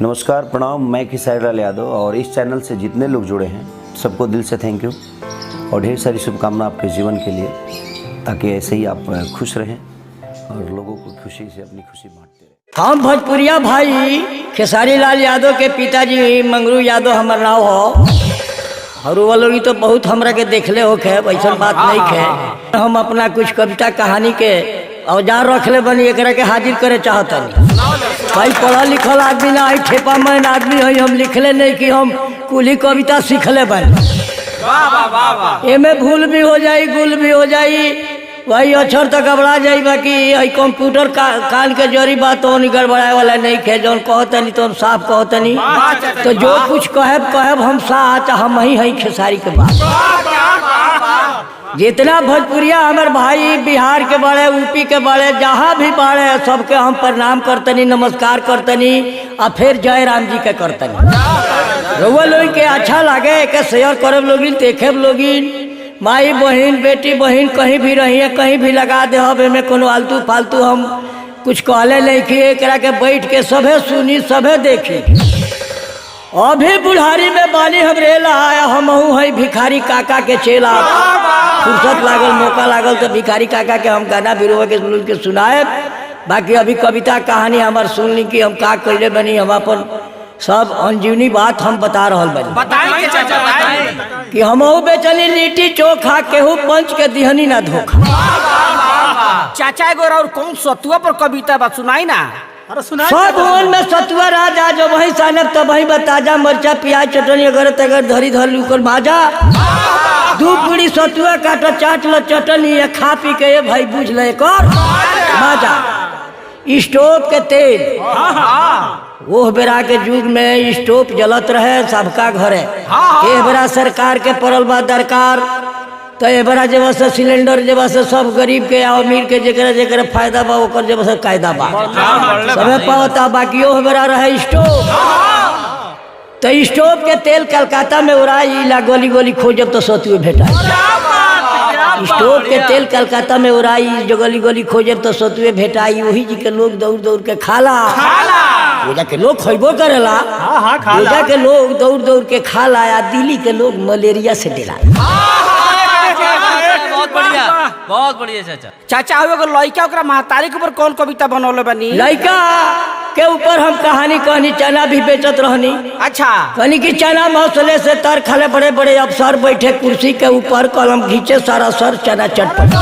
नमस्कार, प्रणाम। मैं खेसारी लाल यादव और इस चैनल से जितने लोग जुड़े हैं सबको दिल से थैंक यू और ढेर सारी शुभकामना आपके जीवन के लिए, ताकि ऐसे ही आप खुश रहें और लोगों को खुशी से अपनी खुशी बांटते रहें। हम भोजपुरिया भाई खेसारी लाल यादव के पिताजी मंगरू यादव हमार नाव हो और वो लोग तो बहुत हमरा के देखले हो खे, वैसा बात नहीं खे। हम अपना कुछ कविता कहानी के औजार रखले बनी एकरा के हाजिर करे चाहतनी। भाई पढ़ा लिखल आदमी ना है, ठेपा मैन आदमी है, हम लिखले नहीं कि हम कुली कविता सीखले बनी। एमे भूल भी हो जाई, गुल भी हो जाई, वही अक्षर तक घबरा जाई। बाकी कंप्यूटर कान के जरी बात तो गड़बड़ाए वाला नहीं खे। जौन कहतनी तो हम साफ कहतनी, तो जो कुछ कहब हम साच हम ही है खेसारी के बात। जितना भोजपुरिया हमारे भाई बिहार के बड़े, यूपी के बड़े, जहाँ भी बड़े, सबके हम प्रणाम करतनी, नमस्कार करतनी और फिर जय राम जी के करतनी। रउआ लोग के अच्छा लगे के शेयर करब लोगिन, देखब लोगिन। माई बहन बेटी बहन कहीं भी रही है, कहीं भी लगा दे। अब में कोनो आलतू फालतू हम कुछ कहले नहीं कि एकरा के बैठ के सभे सुनी सभे देखी। अभी बुढ़ारी में बानी हम रेला आया, हम है भिखारी काका के चेला। फुर्सत लागल, मौका लागल तो भिखारी काका के हम गाना बिरुआ के सुनाए। बाकी अभी कविता कहानी हमार सुन ली कि हम का कैले बनी। हम अपन सब अनजीवनी बात हम बता रहा बनी कि हम बेचनी लिट्टी चोखा, केहू पंच के दिहनी ना धोखा। चाचा एगो और कौन सतुआ पर कविता बात सुनाई ना। सब भवन में सतुआ राजा, जो वही सानब तब वही बताजा, मरचा प्याज चटनी अगर तगर धरी धर लूकर भाजा। दू पूरी सतुआ काटो चाट लो चटनी, ये खा पी के ये भाई बुझ ले कर भाजा। स्टोव के तेल, वो बेरा के युग में स्टोव जलत रहे सबका घरे। ए बेरा सरकार के पड़ल बा दरकार, तो ए बेरा जब से सिलेंडर जब से सब गरीब के या अमीर के जेकरा जेकरा फायदा बा ओकर जब से कायदा बा सबे पावता। बाकी ओ बेरा रहे स्टोव, तो स्टोव के तेल कलकत्ता में उड़ाई ला, गोली गोली खोजब तो सतुए भेटा। स्टोव के तेल कलकत्ता में उड़ाई, जो गली गली खोजब तो सतुए भेटाई। वही जी के लोग दौड़ दौड़ के खाला, पूजा के लोग खैबो करेला, पूजा के लोग दौड़ दौड़ के खाला। या दिल्ली के लोग मलेरिया से डेरा। बहुत बढ़िया चाचा। चाचा हो एगो लइका ओकरा महतारी के ऊपर कौन कविता बनौले बनी? लइका के ऊपर हम कहानी कहनी, चना भी बेचत रहनी। अच्छा, कहनी कि चना मौसले से तर खाले, बड़े बड़े अफसर बैठे कुर्सी के ऊपर, कलम घींचे सारा सर चना चटपटी।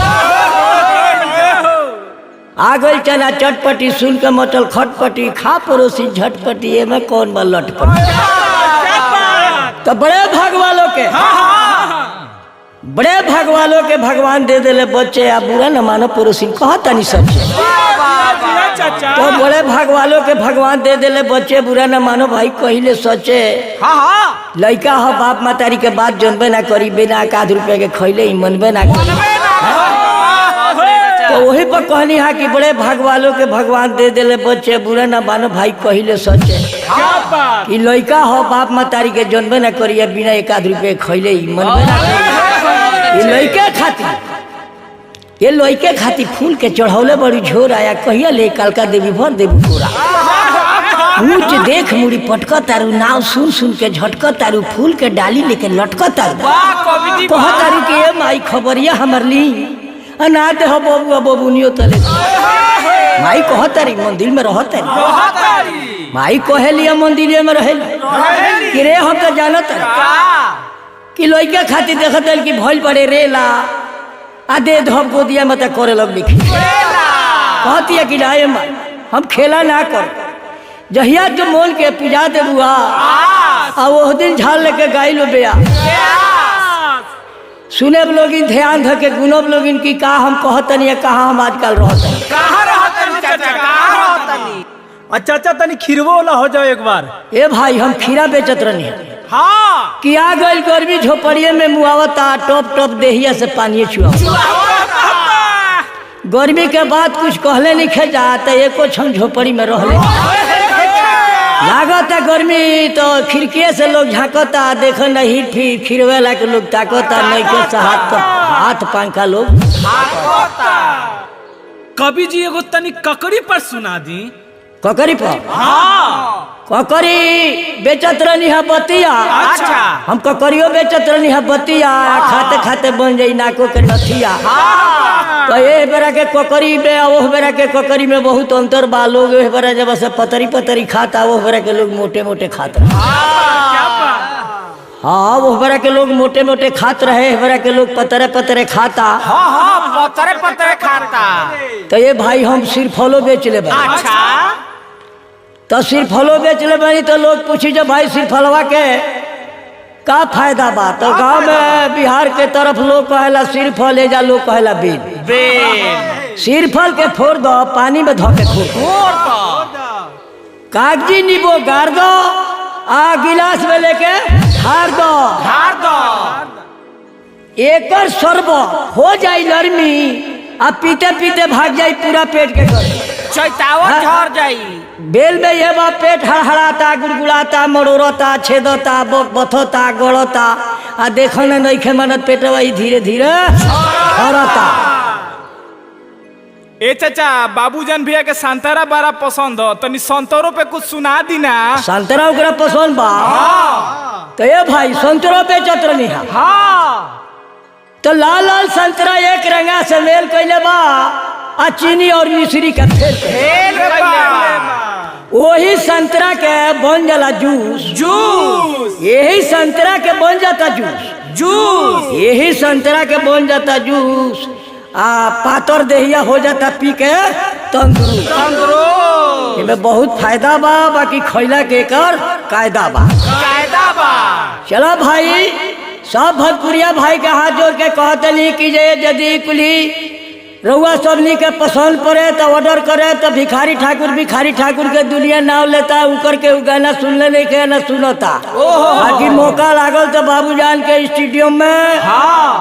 आ गई चना चटपटी, सुन के मचल खटपटी, खा पड़ोसी झटपटी, एमे कौन बा लटपटी। तो बड़े भागवालों के भगवान दे देले बच्चे, आ बुरा न मानो पड़ोसी कहता नहीं सब। तो बड़े भागवालों के भगवान दे देले बच्चे, बुरा न मानो भाई कहिले सचे। लइका हो बाप मातारी के बात जनबे ना करी, बिना $1 रुपया के खैले ही मनबे ना करी। तो वही पर कहनी है कि बड़े भागवालों के भगवान दे देले बच्चे, बुरा न मानो भाई कहिले सचे। कि लइका हो बाप मातारी के जनबे ना करी, बिना $1 रुपया खैले ही मनबे ना करी। ये लइके खाती फूल के चढ़ौले बड़ी झोर आया, कहिया ले कालका देवी भर देवी पूरा। ऊंच देख मुड़ी पटक तारू, नाव सुन सुन के झटक तारू, फूल के डाली लेके लटक तारू। कह तारू के ये माई खबरिया हमर ली, अनाथ हो बबुआ बबुनियो तले। माई कह तारी मंदिर में रह तारी, माई कहे लिया मंदिर में रहे कि रे हम तो जानत कि लइका खाती देखत कि भइल पड़े रेला, आ दे धब गोदिया में करे लग लिखी। कहती है कि राय हम खेला ना कर, जहिया जो मोल के पूजा दे बुआ, आ वो दिन झाल लेके गाई लो बेया। सुने लोगिन ध्यान धके, गुनब लोगिन की का हम कहतनी, कहाँ हम आजकल रहतनी। चाचा तनी खीरवो वाला हो जाओ एक बार। ए भाई हम खीरा बेचत रहनी है। हाँ, कि आ गई गर्मी झोपड़िए में मुआवता, टॉप टॉप देहिया से पानी छुआ। गर्मी के बाद कुछ कहले नहीं खे जाता, एको छम झोपड़ी में रहले लागता गर्मी। तो खिड़की से लोग झाँकता, देखो नहीं फिर खिरवेला के लोग ताकता, नहीं के हाथ पंखा लोग। कवि जी एगो तनी ककड़ी पर सुना दी। ककरी पर ककरी बेचत रहनी है बतिया। अच्छा हम ककरियो बेचत रहनी है बतिया, खाते खाते बन जाई नाको के नथिया। तो ये बेरा के ककरी में वो बेरा के ककरी में बहुत अंतर बा। लोग ये बेरा जब से पतरी पतरी खाता, वो बेरा के लोग मोटे मोटे खाता। हाँ वो बेरा के लोग मोटे मोटे खात रहे, बेरा के लोग पतरे पतरे खाता। पतरे पतरे खाता। तो ये भाई हम सिर्फ फलो बेच ले भाई। अच्छा तो सिर्फ फलो बेच ले भाई। तो लोग पूछी जब भाई सिर्फ फलवा के का फायदा बा। तो गांव में बिहार के तरफ लोग कहेला सिर्फ फल ले जा, लोग कहेला बेल। सिर्फ फल के फोड़ दो, पानी में धो के फोड़ दो, कागजी नींबू गाड़ दो, गिलास में लेके हार दो। एकर शरबत हो जाई नरमी, अब पीते पीते भाग जाई पूरा पेट के कर चैतावत झड़ जाई। बेल में ये बा पेट हड़हड़ाता, गुड़गुड़ाता, मरोड़ता, छेदता, बथता, गड़ता। आ देखो न नहीं मनत पेट वही धीरे धीरे हरता। ए चाचा बाबूजान भैया के संतरा बड़ा पसंद हो, तनी संतरों पे कुछ सुना दी ना। संतरा ओकरा पसंद बा। तो ये भाई संतरा बेचत रहनी है। तो लाल लाल संतरा एक रंगा से मेल कैले बा, आ चीनी और मिश्री का फेल वही संतरा के बन जाला जूस। यही संतरा के बन जाता जूस। यही संतरा के बन जाता जूस। पातर देहिया हो जाता पी के तंदुरुस्त। इनमें बहुत फायदा बा, बाकी खैला के कर कायदा बा। चलो भाई सब भोजपुरिया भाई के हाथ जोड़ के कहते नहीं कि यदि कुली रउआ सबनी के पसंद पड़े तो ऑर्डर करे। तो भिखारी ठाकुर के दुनिया नाव लेता है, उकर के गाना सुनने नहीं के ना सुनता। बाकी मौका लागल तो बाबूजान के स्टूडियो में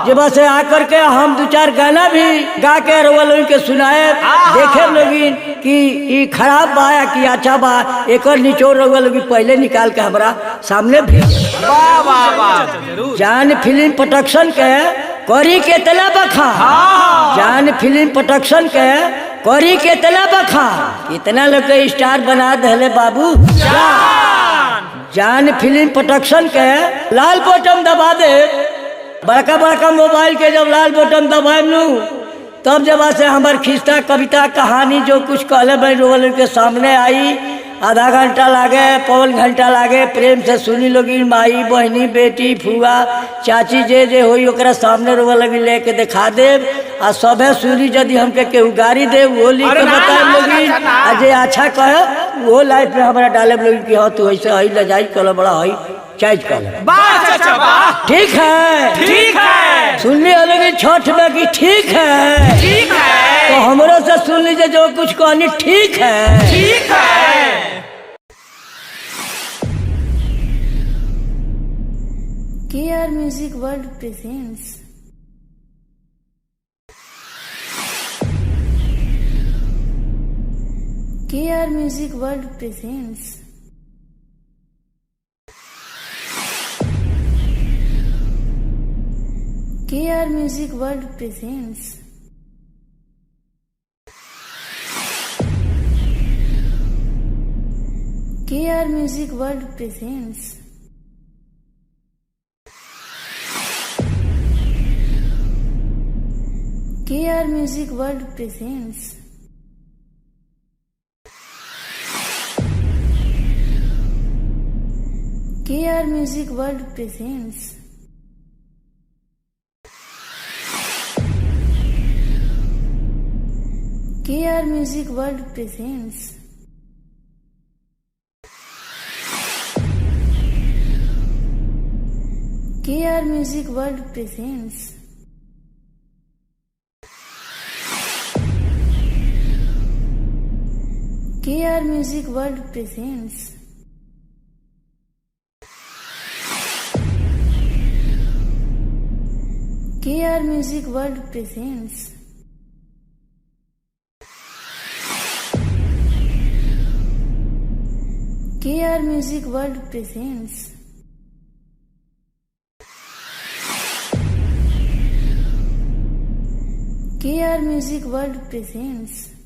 जब से आकर के हम 2-4 गाना भी गा के रउआ लोगन के सुनाए। देखे लोगिन कि ई खराब बा या कि अच्छा बा, एक निचोड़ रउआ लोगिन पहले निकाल के हमारा सामने भी। जान फिल्म प्रोडक्शन के करी के तला बखा। जान फिल्म प्रोडक्शन के करी के तला बखा। कितना लोग के स्टार बना दे बाबू। जान फिल्म प्रोडक्शन के लाल बटन दबा दे। बड़का बड़का मोबाइल के जब लाल बटन दबाए लू, तब जब से हमार खिस्सा कविता कहानी जो कुछ कहले भाई रोल के सामने आई। आधा घंटा लागे, पौन घंटा लागे, प्रेम से सुनी लोगी। माई बहनी बेटी फुआ चाची जे होई ओकरा सामने रोवा लगी लेके दिखा दे। आ सबे सुनी यदि हमके केहू गाड़ी दे वो लिख के बताए लोगी। आ जे अच्छा कहे वो लाइफ में हमारा डाले लोगी कि हाँ तू ऐसे हई लजाई कल बड़ा हई चाइज कल। ठीक है सुन ली लोगी छठ में कि ठीक है। तो हमरो से सुन लीजिए जो कुछ कहनी ठीक है। KR Music World presents KR Music World presents KR Music World presents KR Music World presents KR Music World presents KR Music World presents KR Music World presents KR Music World presents KR Music World presents KR Music World presents KR Music World presents KR Music World presents